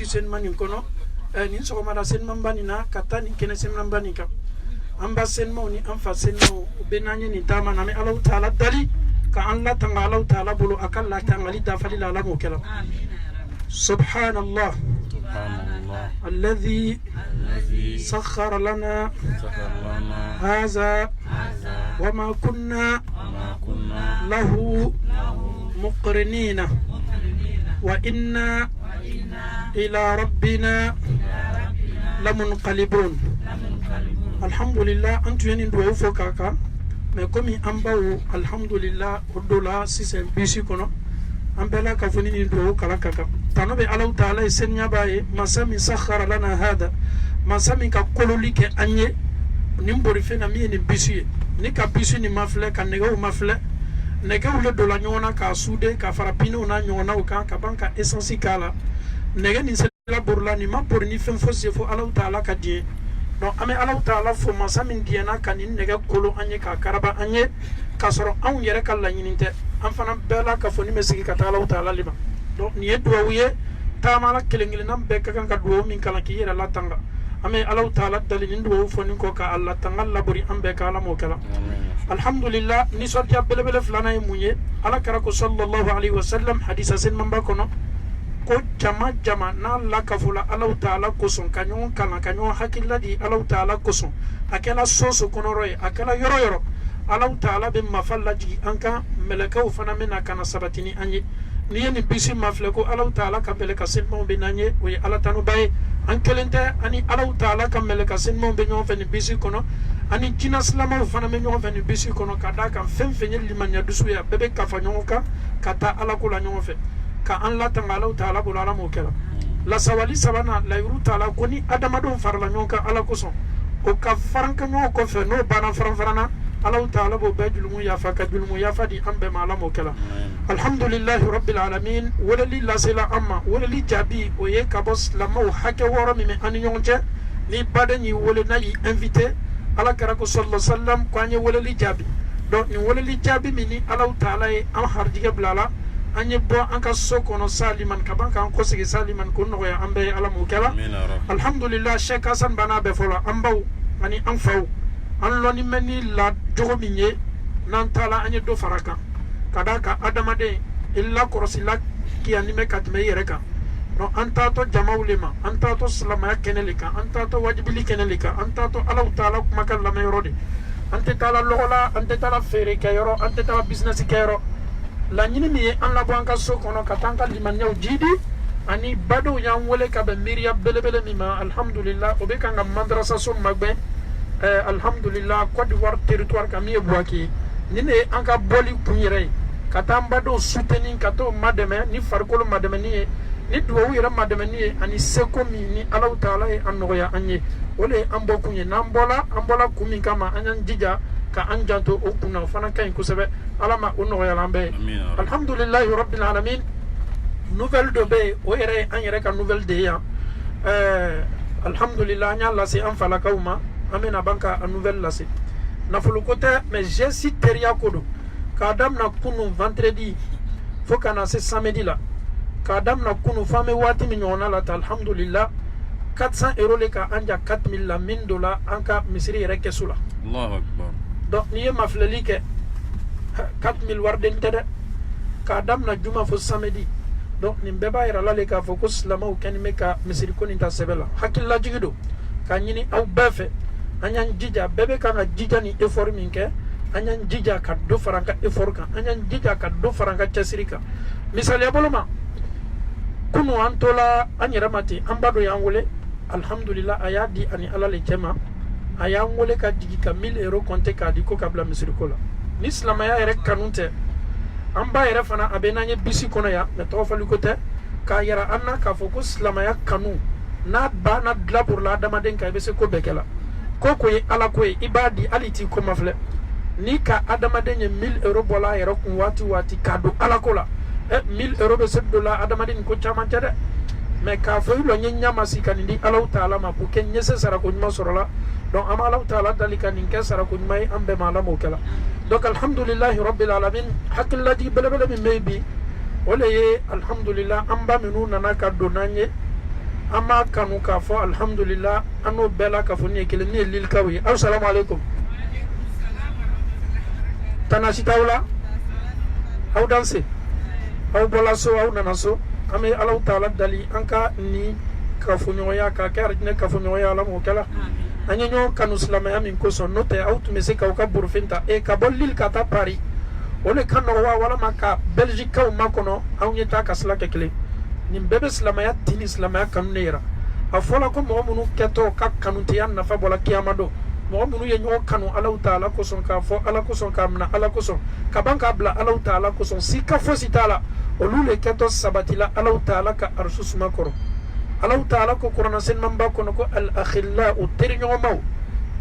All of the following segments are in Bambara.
bisi sen manin kono ni so mara sen mambani na katani kene sen mambani ka amba sen mawni anfa sen maw benanye ni tama na me Allah taala dali ka Allah tanga Allah taala bulu akalla tangali da falila la mo kala subhanallah الذي سخر لنا هذا وما كنا له مقرنين وإنا إلى ربنا لمنقلبون الحمد لله أنتو يندو فوكاكا مكومي أمباو الحمد لله ودولا سيسن بيسي كونو أمبلا كفوني ندو كالاكاكا تنبي الله تعالى سنيا باي مسامي سخر لنا هذا مسامي كقولي كأني نمبر فينا مين بيسي نيكا بيسي نمافلة كنيجو مافلة نيجو لدولا نيونا كاسودة كفرابينو نا نيونا وكا كبانكا إسانسي كالا نيجا نسلا بورلا نما بورني فين فوسي فو الله تعالى كدي no ame Allah taala fo masamin diana kanin nega kolo anye ka karaba anye kasoro an yere kala nyininte an fana bela ka foni mesigi ka Allah taala lima do ni edwa wiye tamala kelengile nam be kan ka do min kala ki yere la tanga ame Allah taala dalilin do foni ko ka Allah tanga laburi ambe kala mo kala alhamdulillah ni sodja bele flana e munye ala karako sallallahu alaihi wasallam hadisa sen mamba kono ko jama na la kafula Allah taala koson kanyon kala kanyon hakilla di Allah taala koson akela soso konoroy akela yoro Allah taala be mafalla ji anka melakaw fana mena kana sabatini anye ni yeni bisi mafleko Allah taala ka beleka senmo be nanye we Allah tanu bay ankelente ani Allah taala ka meleka senmo be nyon feni bisi kono ani jina slama fana me nyon feni bisi kono kada kan fenfenye limanya dusu ya bebe kafanyoka kata Allah kula nyon fe ka an la tanga Allah taala bulala mo kala la sawali sabana la yuru taala koni adamadon farla nyonka ala koson o ka faranka nyo ko fe no bana faranfarana Allah taala bo bajulmu ya faka julmu ya fadi ambe mala mo kala alhamdulillah rabbil alamin wala li la sila amma wala li jabi o ye kabos la mo hake woro mi me an nyonje ni badani wala na yi invité ala karako sallallahu alaihi wasallam kwanye wala li jabi donc ni wala li jabi mini Allah taala e am hardiga blala anye bo anka sokono saliman kabanka anko sigi saliman kunno ya ambe ala mukala alhamdulillah Sheikh Hassan bana be fola ambaw ani amfaw an loni meni la jogo minye nan tala anye do faraka kadaka adamade illa korosila ki anime katme yereka no anta to jamawlima anta to salama kenelika anta to wajibili kenelika anta to ala taala makal la mayrodi ante tala logola ante tala fere kayoro ante tala business kayoro la nyini mi an la banka so kono katanga limanyaw jidi ani bado yan wole ka be miriya belebele mi ma alhamdulillah obe kanga madrasa so magbe alhamdulillah Côte d'Ivoire territoire ka mi e boaki nine anka boli kunyere katamba do soutenir kato mademe ni farkolo mademe ni duwo yera mademe ni ani seko mi ni Allah taala e annoya anye wole ambo kunye nambola ambola kumi kama anyan jija ka anjanto okuna fana kay ko sebe alama onno yalambe alhamdulillah rabbil alamin nouvelle de be o yere an yere ka nouvelle de ya alhamdulillah nya la se an fala kauma amena banka a nouvelle la se na fulu côté mais j'ai citeria kodo ka dam na kunu vendredi fo kana se samedi la ka dam na kunu fame wati mi nyona la alhamdulillah 400 euros le ka anja 4000 la $1000 anka misri yere kesula Allahu akbar donc ni ma fleli ke 4000 warden tede ka dam na juma fo samedi donc ni beba ira la le ka fo ko slama o kan meka misiri ko ni ta sebela hakilla jigido ka nyini aw befe anyan jija bebe ka nga jija ni effort minke anyan jija ka do faranka effort ka anyan jija ka do faranka chasirika misali aboloma kunu antola anyira mati ambado yangole alhamdulillah ayadi ani ala le jema ayangole ka digi ka 1000 euros compte ka diko kabla misirikola ni islama ya ere kanunte amba ere fana abenanye bisi kono ya meto falu kote ka yara anna ka focus islama ya kanu na ba na dla pour la damaden ka bese ko bekela koko ye ala ko ibadi aliti ko mafle ni ka adamaden 1000 euros bola yara kun wati kado ala kola 1000 euros be $7 adamaden ko chamante de mais ka fo lo nyanya masika ndi Allah taala ma pour ken nyese sara ko nyma sorola donc ama Allah taala dalika ninke sara ko nyma ambe mala mo kala donc alhamdulillah rabbil alamin hakil ladi bele mi maybe wala ye alhamdulillah amba minu nana ka donanye ama kanu ka fo alhamdulillah ano bela ka fo ni kele ni lil kawi assalamu alaikum tanasi tawla aw danse aw bolaso aw nanaso ame Allah taala dali anka ni ka fo nyoya ka kar ne ka fo nyoya la mo kala anyo kanu islamaya min ko son note aw tu mese ka ka burfinta e ka bolil ka ta pari ole kan wa wala maka belgique o makono aw nyeta ka sala ke kele ni bebe islamaya tin islamaya kanu neera afola ko mo munu keto ka kanu te yan nafa bola kiyamado mo munu ye nyo kanu Allah taala ko son ka fo Allah ko son ka mna Allah ko son ka banka bla Allah taala ko son sika fo sitala olule keto sabatila Allah taala ka arsus makoro Allah taala ko qur'an sen mamba ko ko al akhilla o terinyo maw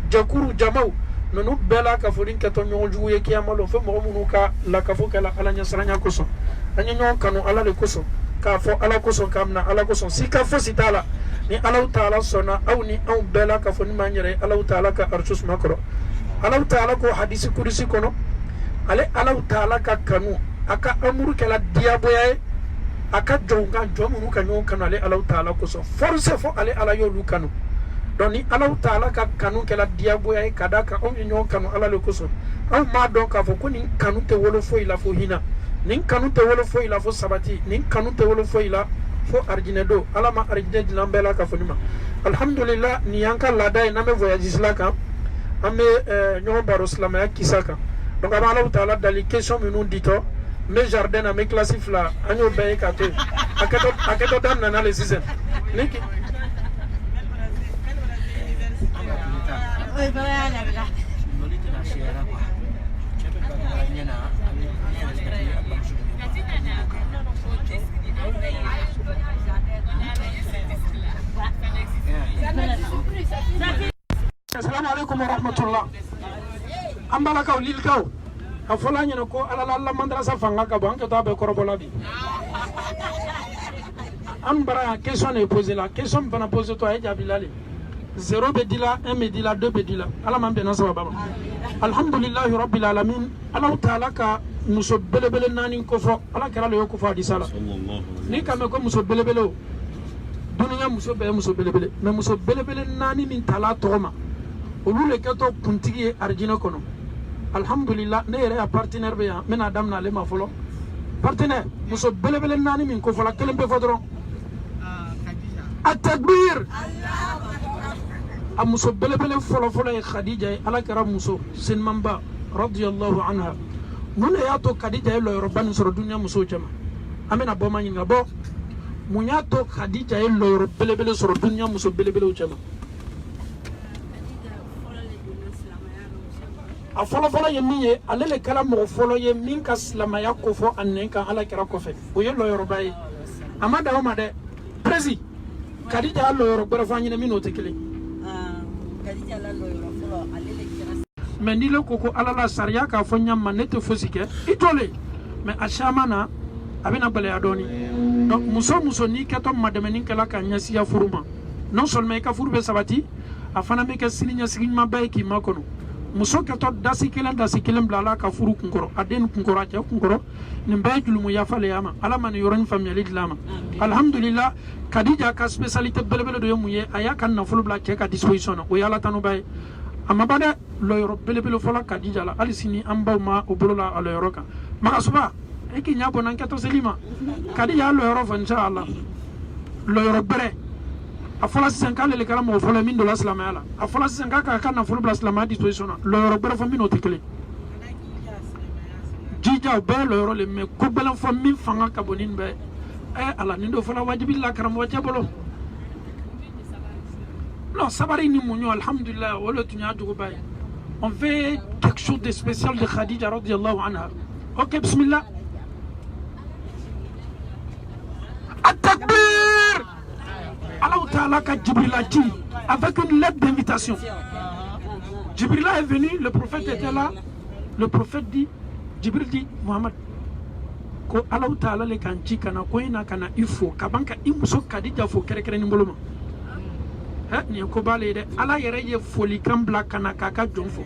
jakuru jamaw nonu bela ka fodin keto nyo juye kiyamalo fo mo munu ka la ka fo kala ala nya saranya ko son anyo kanu Allah le ko son ka fo ala ko son kamna ala ko son sika fo sitala ni Allah taala sona aw ni aw bela ka fo ni manyere Allah taala ka arsus makoro Allah taala ko hadisi kursi kono ale Allah taala ka kanu aka amuru kala diaboye aka jonga jomunu kanyo kanu ale Allah taala ko so force fo ale ala yo lu kanu doni Allah taala ka kanu kala diaboye kada ka on nyo kanu ala le ko so aw ma don ka fo ko ni kanu te wolo fo ila fo hina nin kanu te wolo fo ila fo sabati nin kanu te wolo fo ila fo arjine do ala ma arjine dilambela ka fo nima alhamdulillah ni yanka lada na me voyage isla ka ame nyo baro islamaya kisaka donc Allah taala dali question minu dito mes jardins à mes classifs là agno baye kato aketo dan nana le season niki assalamu alaikum wa rahmatullah ambala kaw lil kaw afola nyana ko ala la madrasa fanga ka banque to be korobola bi ambara question est posée la question bana poser to ay jabilali 0 bedila 1 bedila 2 bedila ala man be nasaba baba alhamdulillah rabbil alamin allah taala ka muso belebele nani ko fo ala kala le ko fo hadisala ni kame ko muso belebele dununya muso belebele mais muso belebele nani min tala toma olule keto puntigi arjina kono alhamdulillah ne yere partenaire be ya mena damna le ma folo partenaire muso belebele nani min ko fola kelen be fodron at-takbir a muso belebele folo e khadija ala kara muso sin mamba radiyallahu anha mun ya to khadija lo yorban soro dunya muso chama amena bo manyi ngabo mun ya to khadija lo yor belebele soro dunya muso belebele chama a folo ye min ye ale le kala mo folo ye min ka silamaya ko fo annen kan ala kira ko fe o ye lo yoroba ye amada o ma de presi kadija lo yoro gbara fa nyine min o te kele kadija la lo yoro folo ale le kira mais ni le koko ala la sariya ka fo nyamma ne te fosike itole mais ashamana abina bale adoni donc muso ni kato madame ni kala ka nyasiya furuma non seulement ka furbe sabati afana me ka sininya sigma bay ki makono muso kato dasi kelen blala ka furu kunkoro aden kunkoro aja kunkoro nimbe julumu yafale yama ala man yoron family dilama alhamdulillah kadija ka specialité belebele do yemuye aya kan na fulu bla ke ka disposition o yala tanu bay amabada lo yoro belebele fola kadija la alisini amba ma o bolola alo yoroka makasuba eki nyabo nan kato selima kadija lo yoro fa inshallah lo yoro bere afola sisan le kala mo fola min do la islamaya la afola sisan ka kana fola bla islamaya disposition lo yoro bere fa min o tekele jija be lo yoro le me ko bela fa min fanga ka bonin be ala nindo fola wajibi la karam wacha bolo non sabari ni munyo alhamdulillah wala tunya dugo bay on fait quelque chose de spécial de Khadija radiyallahu anha ok bismillah at-takbir Allah Ta'ala ka Jibril a dit avec une lettre d'invitation. Jibril est venu, le prophète était là. Le prophète dit, Jibril dit, Muhammad, ko Allah Ta'ala le kanchi kana ko ina kana ifo kabanka imuso kadija fo kere ni mboloma. Ni ko bale de Allah yere ye foli kan bla kana kaka jonfo.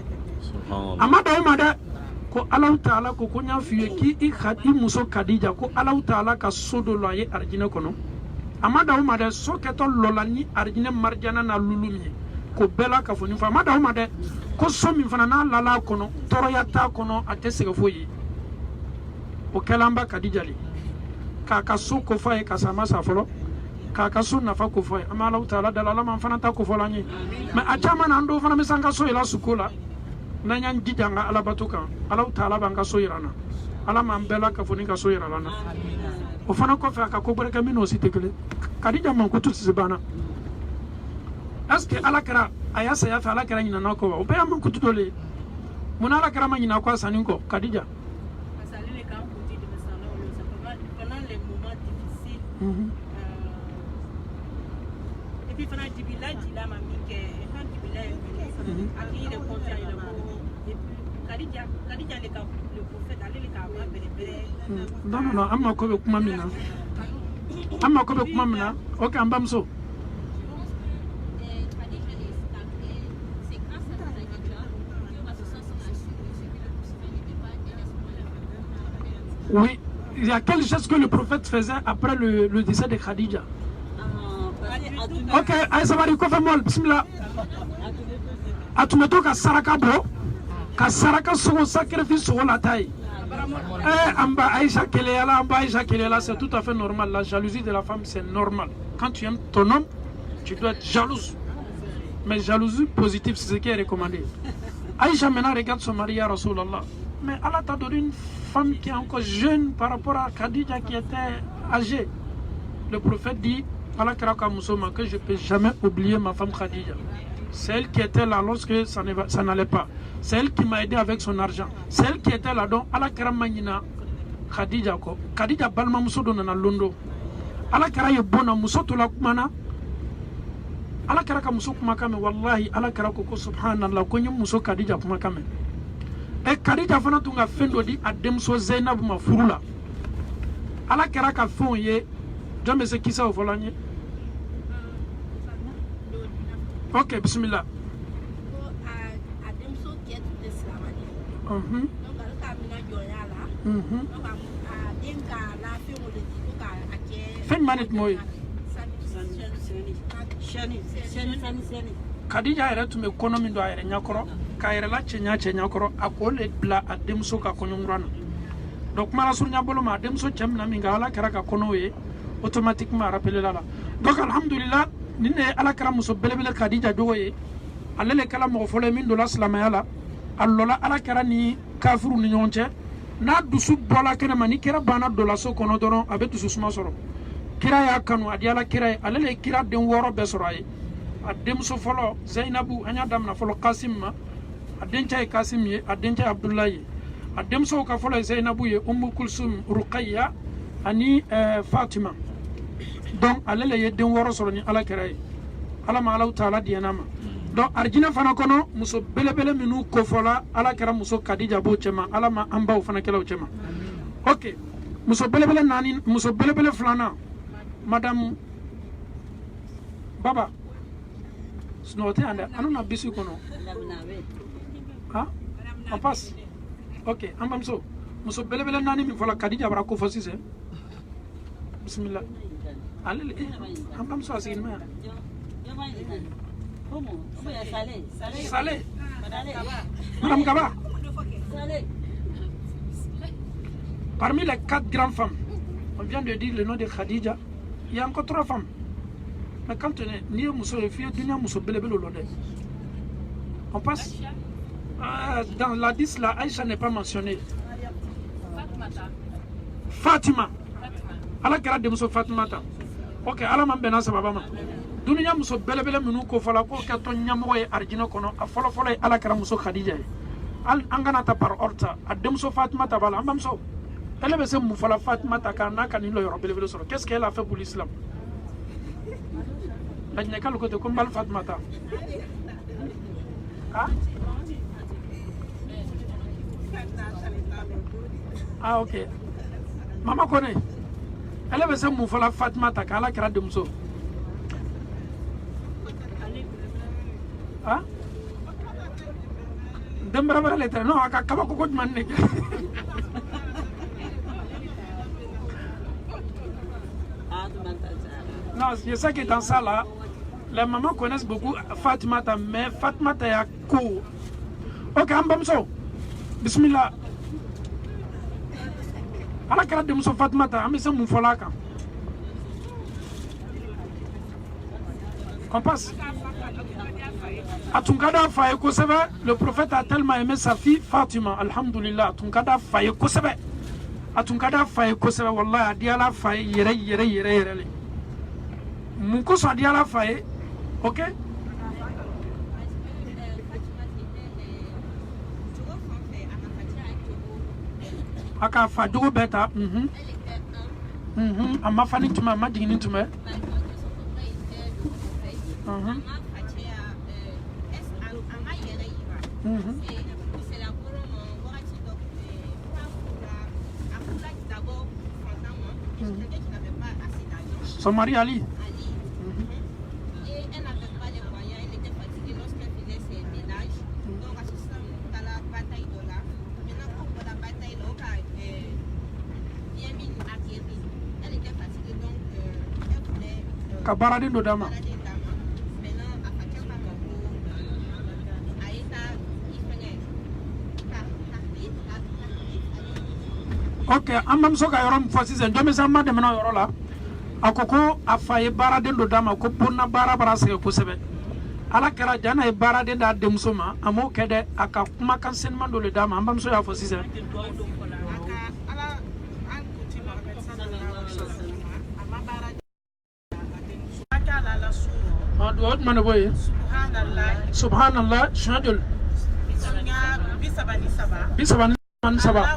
Amada mada ko Allah Ta'ala ko konya fiye ki i muso kadija ko Allah Ta'ala ka sodo loye arjina kono. amada uma de so keto lolani arjine marjana na lulumi ko bela ka foni fa amada uma de ko so min fana na lala kono toro ya ta kono atese ga foyi o kelamba Khadija li ka so ko fa e ka sama sa folo ka so na fa ko fa amala taala dalala man fana ta ko fola ni me achama na ndo fana misanga so ila sukola na nyan jijanga ala batuka ala taala banga so irana ala man bela ka foni ka so irana na o fana ko fa ka ko baraka mino sitekele Khadija man ko tutsi bana est-ce que ala kara aya sa ya fa ala kara nyina nako o be man ko tutole mun ala kara man nyina ko sanin ko Khadija asalile ka ko ti de sala o ça pendant les moments difficiles et puis pendant dibila dila mami ke quand dibila aki le confiant il et puis Khadija le prophète allez le ka ba bere non amma ko be kuma mina o kan bamso oui, il y a quelque chose que le prophète faisait après le décès de Khadija. Ok, ça va dire quoi fait moi, bismillah. Atumeto ka saraka bo, ka saraka sogo sacrifice sur la taille. Amba Aïcha Kelela, c'est tout à fait normal. La jalousie de la femme, c'est normal. Quand tu aimes ton homme, tu dois être jalouse. Mais jalousie positive, c'est ce qui est recommandé. Aïcha maintenant regarde son mari, ya Rasulallah. Mais Allah t'a donné une femme qui est encore jeune par rapport à Khadija qui était âgée. Le prophète dit, Allah Karaka Moussoma, que je ne peux jamais oublier ma femme Khadija. C'est elle qui était là lorsque ça n'allait pas. C'est elle qui m'a aidé avec son argent. C'est elle qui était là donc Allah Karamanina Khadija ko. Khadija balma muso do na londo. Allah Kara ye bona muso to la kumana. Allah Karaka muso kuma kame wallahi Allah Karaka ko subhanallah ko nyum muso Khadija kuma kame. E Khadija fana tunga fendo di adem so Zainab ma furula. Allah Karaka fon ye jambe se kisa o folanye. Ok, bismillah. Fen manit moy. Khadija yɛrɛ tun bɛ kɔnɔ min don a yɛrɛ ɲakɔrɔ k'a yɛrɛ la cɛ ɲakɔrɔ a k'o le bila a denmuso ka kɔɲɔmura na donc kuma lasurunya bolo ma a denmuso cɛ mina min ka ala kɛra ka kɔnɔw ye automatiquement rappelé la donc alhamdulillah nin ne ye ala kɛra muso belebele Khadija jogo ye ale le kɛra mɔgɔ fɔlɔ ye min donna silamɛya la a lɔla ala kɛra ni kafiru ni ɲɔgɔn cɛ n'a dusu bɔla kɛnɛma ni kira banna dɔla so kɔnɔ dɔrɔn a bɛ dusu suma sɔrɔ kira y'a kanu a di ala kira ye ale le ye kira den 6 bɛɛ sɔrɔ a ye a denmuso fɔlɔ Zainabu an y'a damina fɔlɔ Kasim ma a dencɛ ye Kasim ye a dencɛ ye Abdullahi ye a denmusow ka fɔlɔ ye Zainabu ye Ummu Kulsum Ruqayya ani Fatima donc ale le ye den 6 sɔrɔ ni ala kira ye ala ma alaw taala diɲɛna ma donc arjina fana kɔnɔ muso belebele minnu kofɔla ala kɛra muso Khadija b'o cɛ ma ala ma an baw fana kɛla o cɛ ma ok muso belebele 2nan madame Baba Snote ande anuna bisu kono ha on passe ok ambam so muso belebele nani mi fola Khadija bara ko fosise bismillah alele ambam so asin ma Saleh madame Gaba parmi les 4 grandes femmes on vient de dire le nom de Khadija il y a encore 3 femmes. Mais quand on est ni muso le fille dunia muso belebele lode. On passe dans la 10 là Aïcha n'est pas mentionnée. Fatima. Ala kera de muso Fatimata. OK, ala man bena sababa ma. Dunia muso belebele minu ko fala ko ka to nyamo ye arjina kono a folo folo ala kera muso Khadija. Al angana ta par orta ad muso Fatimata bala ambam so. Elle veut se mufala Fatimata kana kanilo yoro belebele soro. Qu'est-ce qu'elle a fait pour l'islam? La Gneka le côté comme Bal Fatmata. Ah ok. Maman connaît. Elle avait ce mouffe la Fatmata quand elle a créé de Mousso. Ah? Dembra lettre. Non, à Kabako de Manek. là, je sais que dans ça là, les mamans connaissent beaucoup Fatimata, mais Fatimata est à court. Ok, Ambamso, bismillah. Ala kara de muso Fatimata, amisa mufalaka. On passe. Atunkada faye kosebe, le prophète a tellement aimé sa fille Fatima, alhamdulillah. Atunkada faye kosebe. Atunkada faye kosebe, wallahi, adiala faye yere. Mukoso adiala faye, ok? Aka fa dugu beta, amma fani tuma, amma digini tuma. Son mari Ali. Et elle n'avait pas les moyens, elle était fatiguée lorsqu'elle faisait ses ménages. Donc, à ce moment, dans la bataille de là, maintenant, pour la bataille là, bien mis à guérir. Elle était fatiguée, donc elle voulait. Kabaradi Dodama. Maintenant, à partir de ok, ambam soka yorom fosi zen domi sama de mena yorola akoko afaye bara den do dama ko bonna bara se ko sebe ala kara jana e bara den da dem soma amo kede aka kuma kan sen man do le dama ambam so ya fosi zen subhanallah shadul bisabani sabah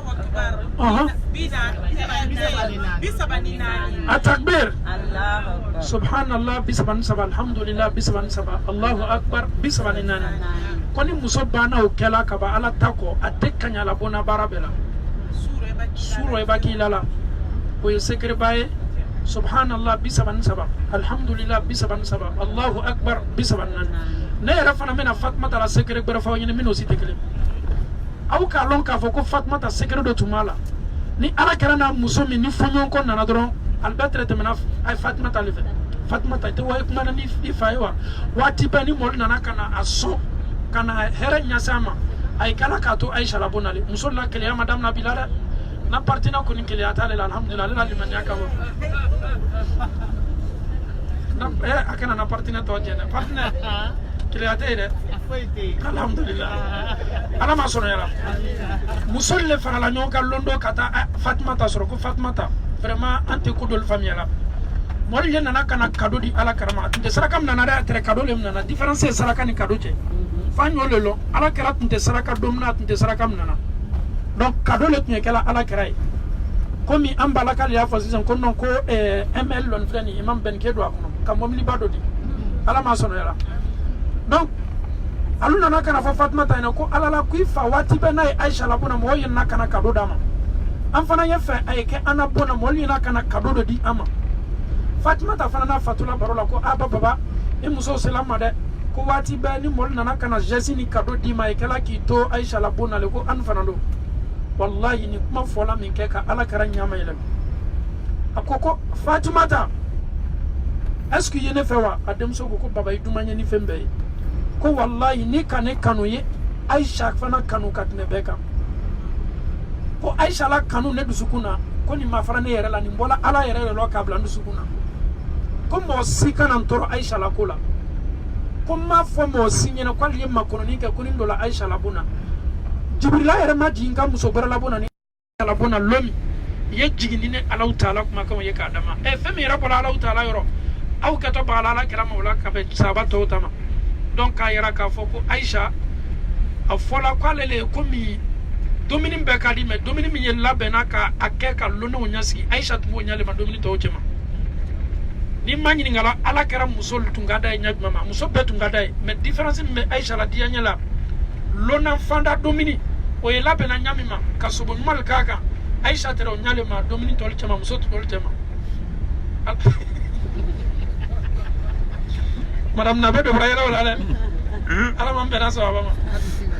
Atakbir Subhanallah bisaban sabah Alhamdulillah bisaban sabah Allahu Akbar bisaban nani Koni muso bana ukela kaba ala tako adekanya la bona barabela Suro ebaki lala Oye sekre baye Subhanallah bisaban sabah Alhamdulillah bisaban sabah Allahu Akbar bisaban nani Ne rafana mena Fatma tala sekre berafa wanyene mino si tekele Aw ka lon ka fɔ ko Fatumata secret dɔ tun b'a la ni ala kɛra n'a muso min ni fɔɲɔgɔnkɔ nana dɔrɔn Albert tɛmɛna a ye Fatumata le fɛ Fatumata i tɛ wa i kumana ni i fa ye wa waati bɛɛ ni mɔli nana ka na a sɔn ka na hɛrɛ ɲɛsin a ma a ye kala k'a to Aisha la bon nale muso la keleya ma daminɛ bi la dɛ na parti na kɔni keleya t'ale la alhamdulillah ale la limaniya ka bɔ a kana na parti na tɔ jɛ dɛ parti na keleya tɛ ye dɛ alhamdulillah ala ma sɔnna yala muso le farala ɲɔgɔn kan londo ka taa Fatumata sɔrɔ ko Fatumata vraiment an tɛ ko dɔli faamuya la mɔli le nana ka na cadeau di ala karama tun tɛ saraka min nana dɛ a tɛrɛ cadeau le min nana différence ye saraka ni cadeau cɛ fa ɲɔ le lɔn ala kɛra tun tɛ saraka don min na a tun tɛ saraka min nana donc cadeau le tun ye kɛla ala kɛra ye komi an balakale y'a fɔ sisan ko non ko ML lɔn filɛ nin imam Benke don a kɔnɔ ka mɔbiliba dɔ di ala ma sɔnna yala donc alu nana kana fɔ Fatumata ɲɛna ko ala la ko i fa waati bɛɛ n'a ye Aisha la bona mɔgɔ yɛlɛnna kana cadeau d'a ma an fana ye fɛ a ye kɛ an na bona mɔgɔ yɛlɛnna kana cadeau dɔ di an ma Fatumata fana n'a fatula baro la ko baba i muso sela ma dɛ ko waati bɛɛ ni mɔgɔ nana kana geste ni cadeau d'i ma i kɛla k'i to Aisha la bona le ko an fana don wallahi ni kuma fɔla min kɛ ka ala kɛra ɲama yɛlɛma a ko ko Fatumata est-ce que i ye ne fɛ wa a denmuso ko baba i duman ye ni fɛn bɛɛ ye ko wallahi ni ka ne kanu ye Aisha fana kanu ka tɛmɛ bɛɛ kan ko Aisha la kanu ne dusukun na ko nin ma fara ne yɛrɛ la nin bɔla ala yɛrɛ de la k'a bila n dusukun na ko mɔgɔ si kana n tɔɔrɔ Aisha la ko la ko n m'a fɔ mɔgɔ si ɲɛna ko hali ye makɔnɔni kɛ ko nin dɔ la Aisha la bon na Jibrila yɛrɛ ma jigin ka muso wɛrɛ la bon na ni Aisha la bon na lomi i ye jigin ni ne Alahu Taala kumakanw ye k'a d'a ma fɛn min yɛrɛ bɔra Alahu Taala yɔrɔ aw kɛtɔ bagala ala kɛra mawla ka bɛn sahaba tɔw ta ma donc k'a yira k'a fɔ ko Aisha a fɔla k'ale le komi domini bɛɛ ka di mais domini min ye labɛnna ka a kɛ ka lonɛw ɲɛsigi Aisha tun b'o ɲɛlema domini tɔw cɛ ma ni ma ɲininkala ala kɛra muso tun ka d'a ye ɲɛ jumɛn ma muso bɛɛ tun ka d'a ye mais différence min bɛ Aisha la diyaɲɛ la lona fanda domini o ye labɛnna ɲɛ min ma ka sogo ɲuman k'a kan Aisha tɛrɛ o ɲɛlema domini tɔw cɛ ma muso tɔw cɛ ma madame nabe do brayra wala ale ala man bena sawaba ma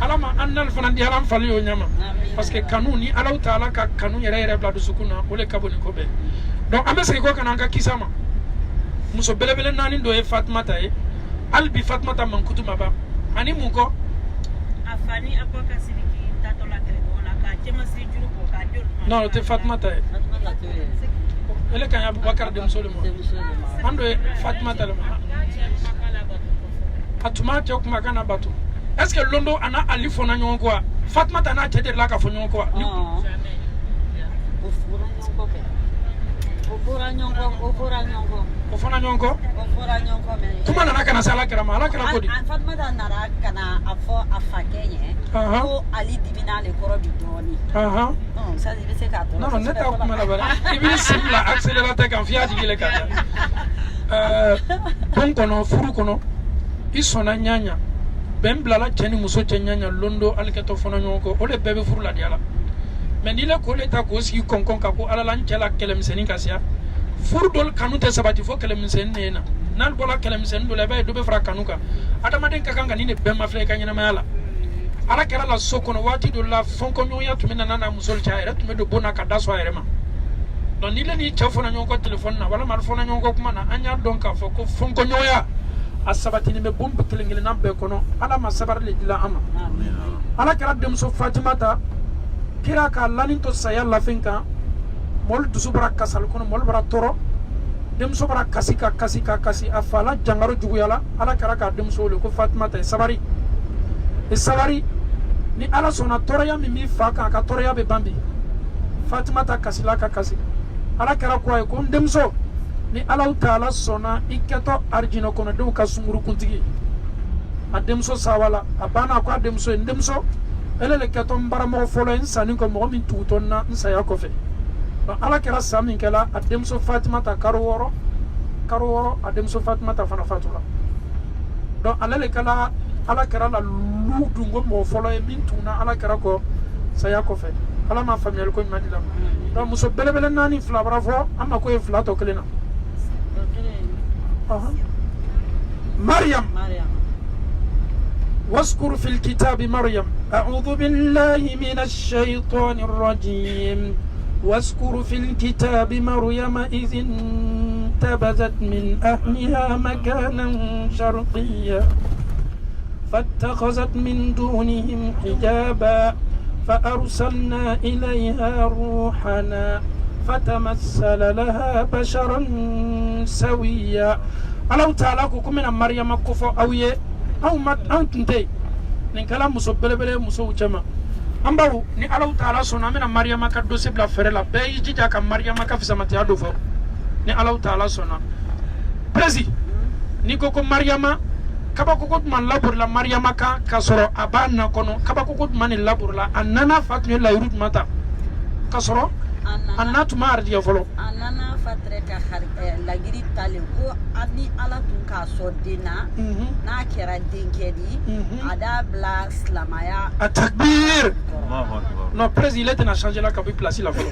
ala ma annal fana di ala fali o nyama parce que kanuni ala taala ka kanu yere yere bla do sukuna ole kaboni ko be donc ambe se ko kananga kisama muso belebele nani do e Fatmata e albi Fatmata mankutu maba ani munko afani apoka siliki tatola telefona ka chema si juru ko ka jol non te Fatmata e ele kan Abubakar dem solemo ando e Fatmata le atuma te kuma kana batu est-ce que londo ana ali fona nyon quoi Fatmata na tete la ka fo nyon quoi ofona nyonko kuma nana kana sala kama ala kala kodi Fatmata nara kana afo afakenye ko ali dibina le koro bidoni ça dit c'est ka non ne ta kuma la bara ibili simla accélérateur kan fiya digile kata bon kono furu kono isona nyanya ben blala cheni muso nyanya londo alketo fona nyonko ole bebe furu la diala mais ni la ko le ta ko si konkon ka ko ala lan cela kelem senin kasia furdol kanute sabati fo kelem sen nena nan bola kelem sen do lebe do be fra kanuka adama den ka kanga ni ne be mafle ka nyina mayala ala kera la sokono wati do la fonko nyoya tumina nana musol chaire tume do bona ka daso ayre ma don ni le ni chafona nyonko telephone na wala mal fona nyonko kuma na anya donc ka fo ko fonko nyoya asabati ni me bombe kelengele na be kono ala ma sabar le dila ama ala kera dem so Fatimata kira ka lanin to saya lafinka mol dusubara kasal kono mol bara toro dem so bara kasi afala jangaro juguyala ala karaka dem so le ko Fatmata e sabari ni ala sona toroya mi faka ka toroya be bambi Fatmata kasila ka kasi ala kara ko ay ko dem so ni ala taala sona iketo arjino kono dem ka sunguru kuntigi adem so sawala abana ko adem so ele le keto mbara mo folo en sanin ko mo min tutonna nsaya ko fe ala kera samin kala adem so Fatimata karo woro adem so Fatimata fana fatula donc ala le kala ala kera la ludu ngo mo folo en min tuna ala kera ko saya ko fe ala ma famiyal ko madila donc muso belebele nani fla bravo amma ko e fla to kelena Maryam واذكر في الكتاب مريم أعوذ بالله من الشيطان الرجيم واذكر في الكتاب مريم إذ انتبذت من أهلها مكانا شرقيا فاتخذت من دونهم حجابا فأرسلنا إليها روحنا فتمثل لها بشرا سويا الله تعالى كمن مريم كفو أويه أو ما أنتي نكلا مسبلة مسو جما أمبارو ni Allah Taala sona mena Maryama ka do sebla fere la be jija ka Maryama ka fisa mati ado fo ni Allah Taala sona presi ni koko Maryama kaba koko man labur la Maryama ka soro abana kono kaba koko man labur la anana fatnu la yurut mata ka soro anana tuma ardiya folo anana fatre ka la giri tale ko ani ala tun ka so dina na kera dinkedi ada bla slamaya atakbir no président n'a changé la kabi place la folo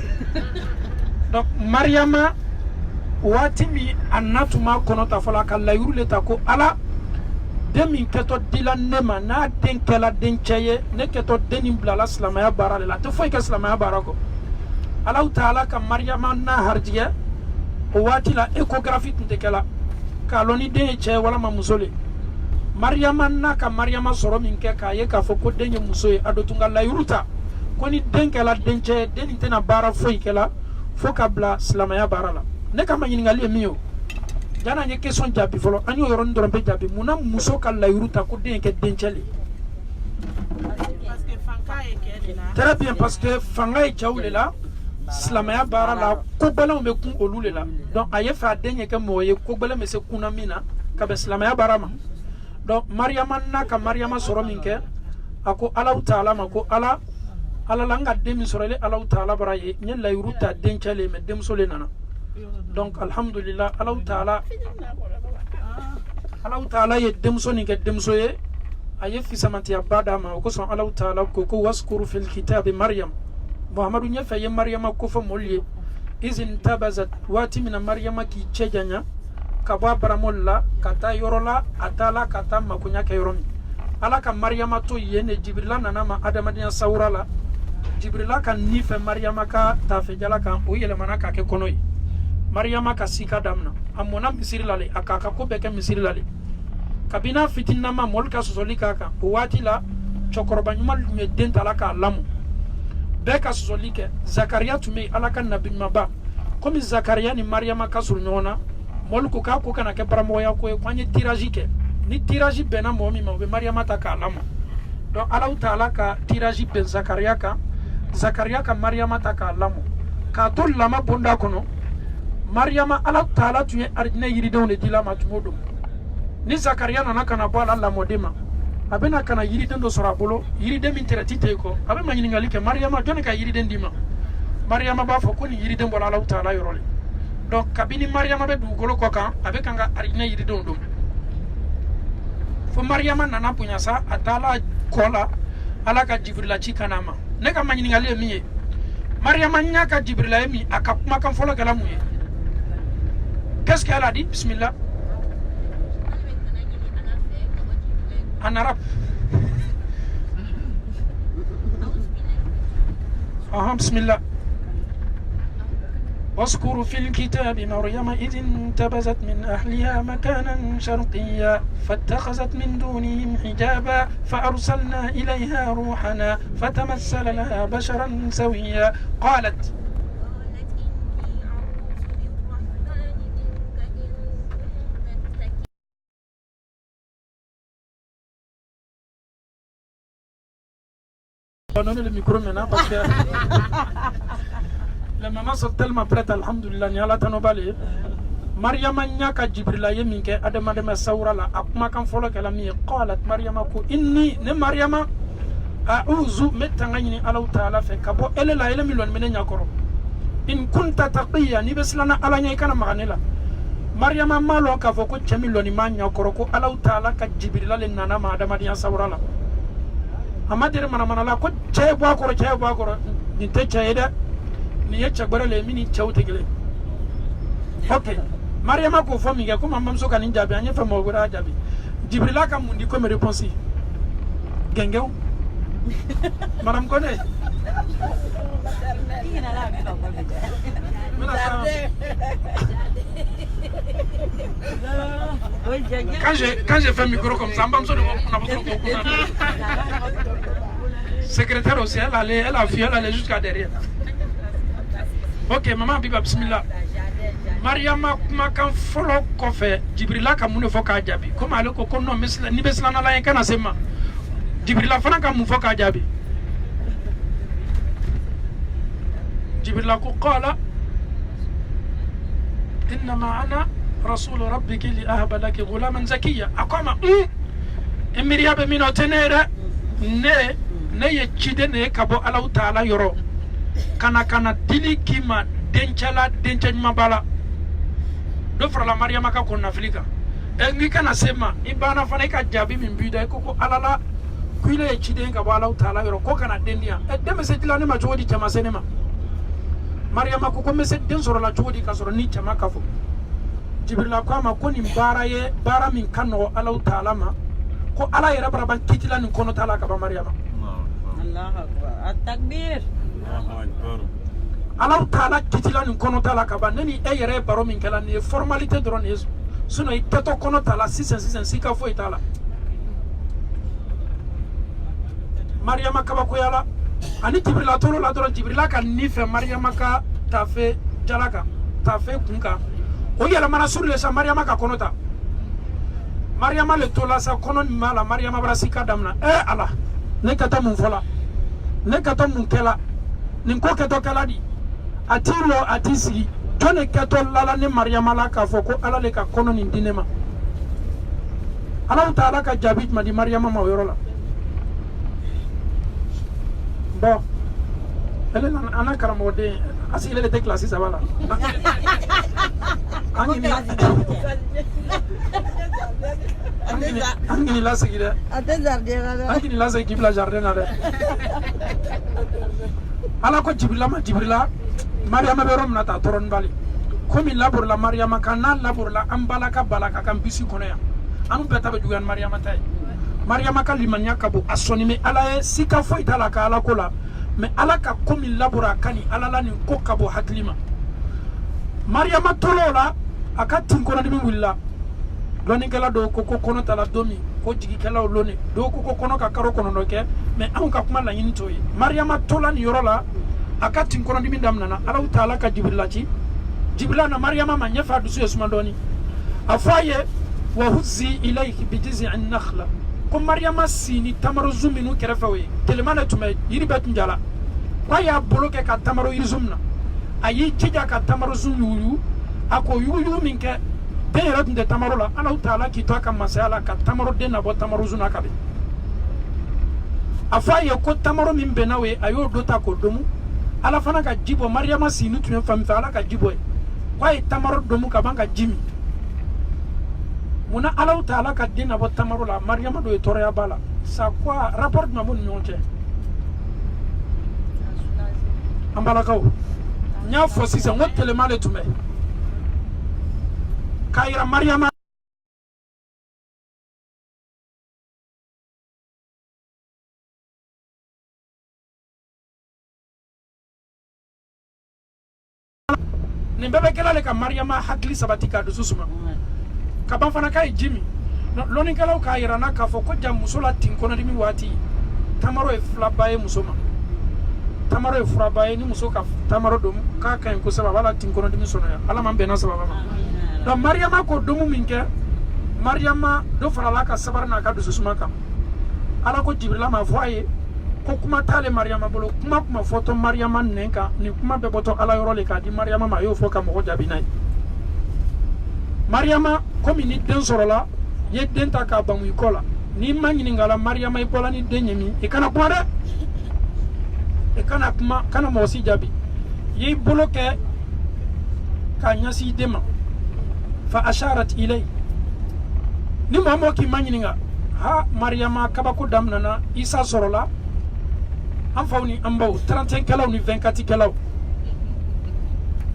donc Maryama watimi anatuma kono ta fola ka la yurule ta ko ala demi keto dilan nema na denkela dencheye ne keto denim bla la slamaya barale la to foy ka slamaya barako Allah Taala ka Maryama na harjiya o wati la échographie tintekela ka loni de che wala ma musole Maryama na ka Maryama soro min ke ka ye ka fo ko denye musoye adotunga la yuruta koni denkela denche denitena bara foy kela fo ka bla slamaya barala ne ka manyini ngali miyo jana nye question jabi folo anyo yoron dorombe jabi muna muso ka la yuruta ko denke dencheli très bien parce que fanga e chawle la slamaya bara la ko bala me kun olule la donc aye fa denye ke moye ko bala me se kuna mina ka be slamaya bara ma donc Maryama na ka Maryama soro minke ako Allah Taala ma ko ala langa demi sorele Allah Taala bara ye nye la yuruta denchele me dem sole nana donc alhamdulillah Allah Taala ye dem so ni ke dem so ye aye fi samanti abada ma ko son Allah Taala ko waskuru fil kitab Maryam Muhammadu nya faye Maryama ko fa molye izin tabazat wati mina Maryama ki chejanya kabwa baramolla kata yorola atala kata makunya ke yoromi ala ka Maryama to yene Jibrila nana ma adamadiya saurala Jibrila kan nife Maryama ka tafe jala kan o yele manaka ke konoy Mariama ka sika damna amona misiri lale akaka ko beke misiri lale kabina fitina ma molka sosoli kaka wati la chokoroba nyuma me denta la ka lamu beka sosoli ke Zakaria tume alaka nabi maba komi Zakaria ni Mariama ka surnyona molku ka ko kana ke paramoya ko kwanye tiraji ke ni tiraji bena momi ma be Mariama ta ka lamu do Allah taala ka tiraji ben Zakaria ka Mariama ta ka lamu ka to lama bonda kono Mariama Allah taala tuye arjina yiridenw de dila ma tumodo ni Zakaria nana kana bo Allah modema abena kana yiriden do sora bolo yiriden min terati te ko abe ma nyingali ke Mariama jone ka yiriden dima Mariama ba fo ko ni yiriden bola Allah taala yorole donc kabini Mariama be dugolo ko kan abe kanga arjina yiriden do fo Mariama nana punya sa atala kola ala ka Jibril ci kanama ne ka ma nyingali mi Mariama nya ka Jibril mi akapuma kan folo kala muye. Qu'est-ce qu'elle a dit? Bismillah. En arabe. Bismillah. واذكر في الكتاب مريم إذ انتبذت من أهلها مكانا شرقيا فاتخذت من دونهم حجابا فأرسلنا إليها روحنا فتمثل لها بشرا سويا قالت Donnez le micro maintenant parce que les mamans sont tellement prêtes, alhamdulillah, ni ala tanobale. Mariama nyaka Jibrila yeminke adama sawra la akuma kan folo kala mi qalat Mariama ko inni ne Mariama a'udhu metangani ala taala fe kabo ele la ele milon mene nyakoro in kunta taqiya ni beslana ala nyai kana maganela Mariama malo ka fo ko chamiloni ma nyakoro ko ala taala ka Jibrila le nana ma adama dia sawra la amadere mana la ko chebo akoro ni te chayeda ni ya chagbara le mini chawte gele okay Mariama ko fo mi ga ko mamam so kan jabi anya fa mo gura jabi Jibrila ka mundi ko me réponse gengew madame ko ne quand j'ai fait un micro comme ça, secrétaire aussi, elle allait jusqu'à derrière. Ok, maman, biba, bismillah. Mariama makan folo kofe Jibrila ka mun fo ka jabi comme ale ko konno misla ni besla na la en kana sema Jibrila fana ka mun fo ka jabi Jibrila ko qala inma ana rasul rabbiki li ahaba laki ghulaman zakiya akoma emiriya be mino tenere ne ye chide ne kabo Allah taala yoro kana dili kima denchala mabala do fra la Mariama ka konna Afrika ngi kana sema ibana fana ka jabi min bida ko alala kuile chide ka bala taala yoro ko kana dendia de message la ne ma jodi chama senema Mariama ko message den soro la jodi ka soro ni chama ka fo Jibril ko ma ko ni bara min kanno ala taala ma ko ala yara bara ban kitila ni kono taala ka ba Mariama Allahu akbar at-takbir Allahu akbar Allah taala kitila ni kono taala ka ba neni e yere baro min kala ni formalité dron yesu suno itato kono taala 666 sika fo itala Mariama ka ba ko yala ani Jibril tolo la dron Jibril ka ni fe Mariama ka tafe jalaka tafe kunka o yala mana sur le sa Mariama ka kono ta Mariama le tola sa kono ni mala Mariama bra sika damna ala ne kata mun fola ne kata mun kala nin ko keto kala di atilo atisi jone keto lala ne Mariama la ka foko ala le ka kono ni dinema ala taala ka jabit ma di Mariama ma yoro la bon elle ana karamo de asi ile de classe ça voilà angini la seguida angini la seguida la jardin ale ala ko Jibrila Mariama be rom na ta toron bali komi labor la Mariama kana labor la ambalaka balaka kan bisi kono ya anu beta be jugan Mariama tay Mariama ka limanya kabo asoni me ala e sika fo itala ka ala kola me ala ka komi labora kani ala la ni ko kabo haklima Mariama tolola aka tinkona dimi willa loni kala do ko kono tala domi ko jigi kala loni do ko kono ka karo kono no ke mais an ka kuma la yin toyi Mariama tola ni yorola aka tinkona dimi damnana Allah taala ka jibril na Mariama ma nyafa dusu yesuma doni afaye wa huzzi ilayki bi jiz'in nakhla ko Mariama sini tamaro zuminu kerefawe telemana tume yiri betun jala kwa ya boloke ka tamaro yizumna ayi jija ka tamaro zuyu ako yuyu minke de yɛrɛ tun tɛ tamaro la Allah taala k'i to a ka masaya la ka tamaro den nabɔ tamaro zuna ka bi a fɔ a ye ko tamaro min bɛnna o ye a y'o do ta k'o domu Allah fana ka ji bɔ Mariama sini tun ye fan min fɛ Allah ka ji bɔ ye k'a ye tamaro domu ka ban ka ji min munna Allah taala ka den nabɔ tamaro la Mariama do ye tɔɔrɔya b'a la sa quoi rapport jumɛn b'u ni ɲɔgɔn cɛ an balakaw n y'a fɔ sisan n ko telema le tun bɛ k'a yira Mariama nin bɛɛ bɛ kɛla le ka Mariama hakili sabati k'a dusu suma ka ban fana k'a ye ji min lɔnnikɛlaw k'a yira na k'a fɔ ko ja muso la tin kɔnɔdimi waati tamaro ye filaba ye muso ma tamaro ye furaba ye ni muso ka tamaro dom k'a ka ɲi kosɛbɛ a b'a la tin kɔnɔdimi sɔnɔya Ala man bɛnna sababa ma donc Mariama ko domu min kɛ Mariama do farala ka sabari n'a ka dususuma kan Ala ko Jibrila ma fɔ a ye ko kuma t'ale Mariama bolo kuma fɔtɔ Mariama nɛn kan ni kuma bɛ bɔtɔ Ala yɔrɔ le k'a di Mariama ma a y'o fɔ ka mɔgɔ jaabi n'a ye Mariama komi ni den sɔrɔla ye den ta k'a bamu i kɔ la n'i ma ɲininka la Mariama i bɔla ni den ye min i kana kuma dɛ i kana kuma kana mɔgɔ si jaabi i y'i bolo kɛ k'a ɲɛsin i den ma fa asharat ilay ni mɔgɔ k'i ma ɲininka ha Mariama kabako daminɛna Isa sɔrɔla an faw ni an baw 31 kɛlaw ni 24 kɛlaw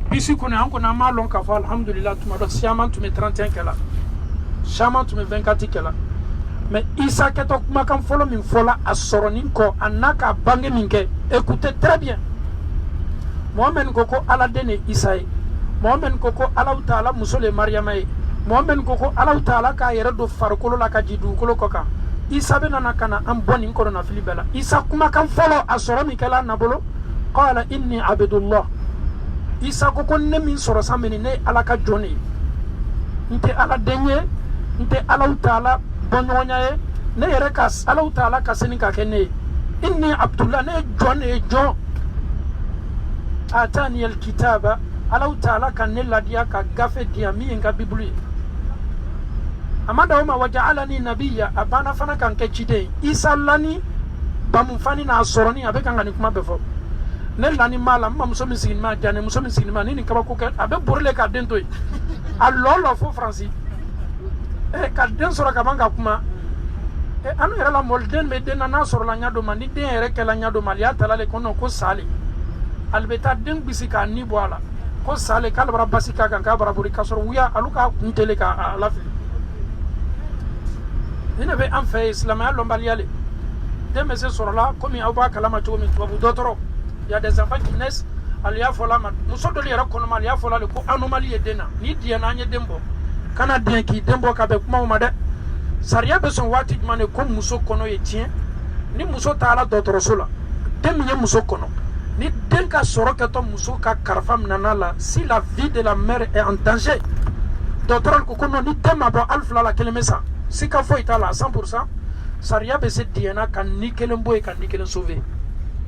bisi kɔnɔ an kɔnɔ an m'a lɔn k'a fɔ alhamdulillah tuma dɔ siaman tun bɛ 31 kɛla siaman tun bɛ 24 kɛla mais Isa kɛtɔ kumakan fɔlɔ min fɔla a sɔrɔnin kɔ a n'a ka bange min kɛ écoutez très bien Mohamed ko ko Ala den ye Isa ye Mohamed ko ko Allah taala muso le Mariama ye Mohamed ko ko Allah taala k'a yɛrɛ don farikolo la ka ji dugukolo kɔ kan Isa bɛ nana ka na an bɔ nin kɔnɔna fili bɛɛ la Isa kumakan fɔlɔ a sɔrɔ min kɛla a nabolo qala inni abdullah Isa ko ko ne min sɔrɔ san mini ne ye Ala ka jɔn ye n tɛ Ala den ye n tɛ Allah taala bɔɲɔgɔnya ye ne yɛrɛ ka Allah taala ka seni ka kɛ ne ye inni abdullah ne ye jɔn atani alkitaba Allah taala ka ne ladiya ka gafe diya min ye n ka bibulu ye a ma dawo ma waja'alani nabiyya a banna fana kan kɛ ciden Isa lani bamu fani n'a sɔrɔni a bɛ kan ka nin kuma bɛɛ fɔ ne lani m'a la n ma muso min sigini ma diya ne muso min sigini ma ni nin kabako kɛ a bɛ bori le k'a den to yen a lɔlɔ fo Faransi ka den sɔrɔ ka ban ka kuma an yɛrɛ la mɔli den bɛ den na n'a sɔrɔla ɲɛ dɔ ma ni den yɛrɛ kɛla ɲɛ dɔ ma ale y'a tala le ko non ko sale ale bɛ taa den bisi k'a ni bɔ a la ko sale k'ale bara basi k'a kan k'a bara bori k'a sɔrɔ wuya alu k'a kun tele k'a lafili ni ne bɛ an fɛ yen silamɛya lɔnbaliya le den bɛ se sɔrɔla komi aw b'a kalama cogo min tubabu dɔgɔtɔrɔ y a des enfants qui naissent ale y'a fɔla ma muso dɔ yɛrɛ kɔnɔma ale y'a fɔla le ko anomalie ye den na n'i diyɛna an ye den bɔ kana den k'i den bɔ ka bɛn kumaw ma dɛ sariya bɛ sɔn waati jumɛn de ko muso kɔnɔ ye tiɲɛ ni muso taara dɔgɔtɔrɔso la den min ye muso kɔnɔ ni den ka sɔrɔ kɛtɔ muso ka karifa minɛna la si la vie de la mère est en danger dɔgɔtɔrɔ ko non ni den ma bɔ hali fila la kelen bɛ sa sika foyi t'a la 100% sariya bɛ se diyɛna ka ni kelen bɔ yen ka ni kelen sauver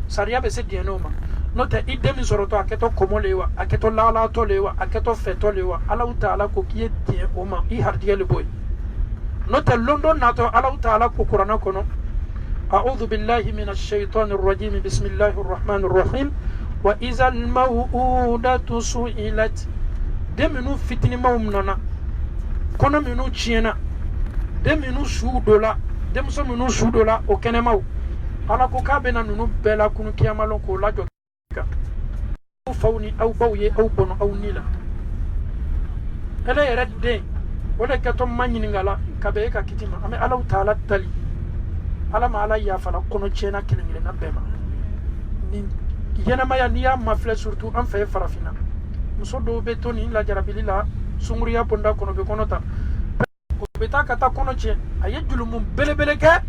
sariya bɛ se diyɛna o ma n'o tɛ i den min sɔrɔtɔ a kɛtɔ kɔmɔ le ye wa a kɛtɔ lahalatɔ le ye wa a kɛtɔ fɛtɔ le ye wa Ala taala ko k'i ye diɲɛ o ma i harijɛgɛ le bɔ yen n'o tɛ lon dɔ natɔ Ala taala ko kuranɛ kɔnɔ a'udhu billahi minash shaitanir rajim bismillahir rahmanir rahim wa izal maw'udatu su'ilat den minnu fitinimaw nana kɔnɔ minnu tiɲɛna den minnu su dola denmuso minnu su dola o kɛnɛmaw Ala ko k'a bɛna ninnu bɛɛ la kunu kiyamalon k'o lajɔ aw faw ni aw baw ye aw bɔnɔ aw ni la ele yɛrɛ den o de kɛtɔ ma ɲininka la ka bɛn e ka kiti ma an bɛ Ala taala tali Ala ma Ala yafala kɔnɔ tiɲɛna kelen kelenna bɛɛ ma ni ɲɛnamaya n'i y'a mafilɛ surtout an fɛ farafinna muso do be toni la jarabili la sunguriya bonda kono be kono ta o be ta kata kono che aye julumu belebele ke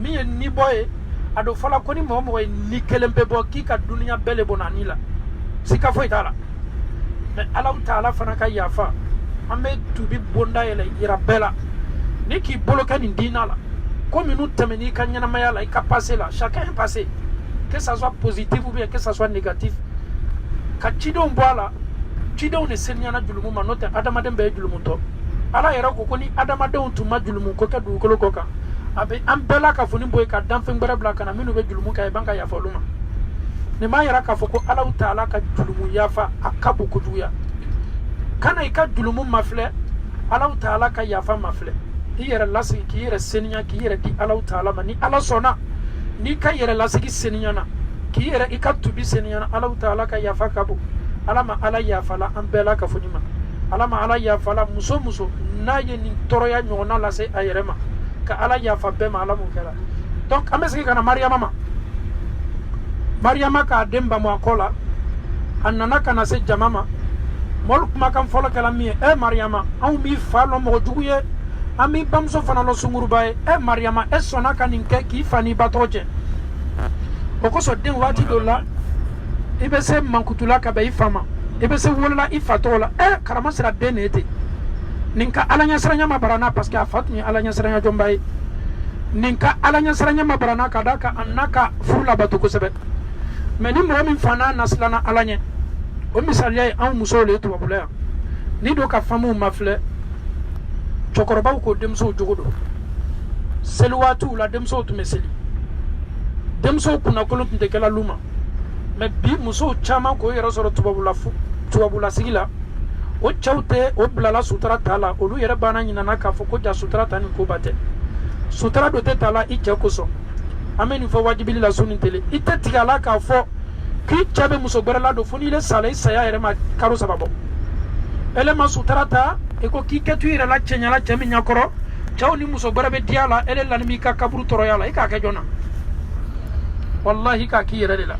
mi ye ni boye ado fala koni mo mo ni kelembe bo ki ka dunya bele bonani la sika fo itala mais Allah taala fana ka yafa ambe tubi bonda ele ira bela ni ki boloka ni dinala comme nous temeni ka nyana maya la ka passer là chacun est passé que ça soit positif ou bien que ça soit négatif ka chido mbwala chido ne senyana julumu manote adama dembe julumu to ala yera ko koni adama de untuma julumu ko ka du ko ka abe ambela ka funi boy ka danfen gbara bla kana minu be julumu ka banka ya faluma ne ma yera ka foko ala taala ka julumu yafa akabu kujuya kana ika julumu mafle ala taala ka yafa mafle iyere lasi ki yere senya ki yere di ala taala mani ala sona ni ka yere lasi ki senya na ki yere ika tubi senya na ala taala ka yafa kabu alama ala yafa la ambela ka funima alama ala yafa la muso na ye ni toroya nyona la se ayerema ka ala yafa be ma ala mukela donc amesiki kana Mariama ka demba mo akola annana kana se jamama mol kuma kan fola kala mi Mariama aw mi falo mo juguye ami bamso fana lo sunguru baye Mariama sona kaninke ki fani batoje okoso den wati dola ibe se mankutula ka be ifama ibe se wola ifatola karama sira denete ninka alanya siranya mabarana parce que afatni alanya siranya jombaye ninka alanya siranya mabarana kadaka annaka furla batuko sebe mais ni mo min fana naslana alanya o misaliya an muso le to babula ni do ka famu mafle chokoroba ko demso jogodo selwatu la demso to meseli demso kuna ko lunte kala luma mais bi muso chama ko yero soro to babula sigila o chawte o blala sutra tala olu yere bana nyina na ka fo ko ja sutra tani ko bate sutra do te tala i je ko so ameni fo wajibili la sunin tele ite tigala ka fo ki chabe muso berala do foni le sala saya yere ma karo sababo ele ma sutra ta e ko ki ketu ire la chenya la chemi nyakoro chaw ni muso berabe diala ele la mi ka kaburu toro yala ika ke jona wallahi ka ki yere la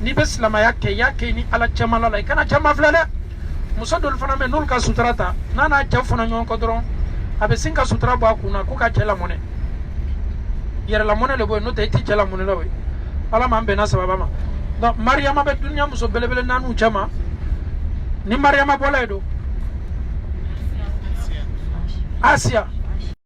ni beslama yake ni ala chamala la kana chama flele muso dol fana me nul ka sutra ta nana chaw fana nyon ko doron abe sinka sutra ba kuna ko ka chela mone yere la mone le boy no te ti chela mone la we ala ma be na sababa ma donc Mariama be dunya muso belebele nanu chama ni Mariama boledo Asia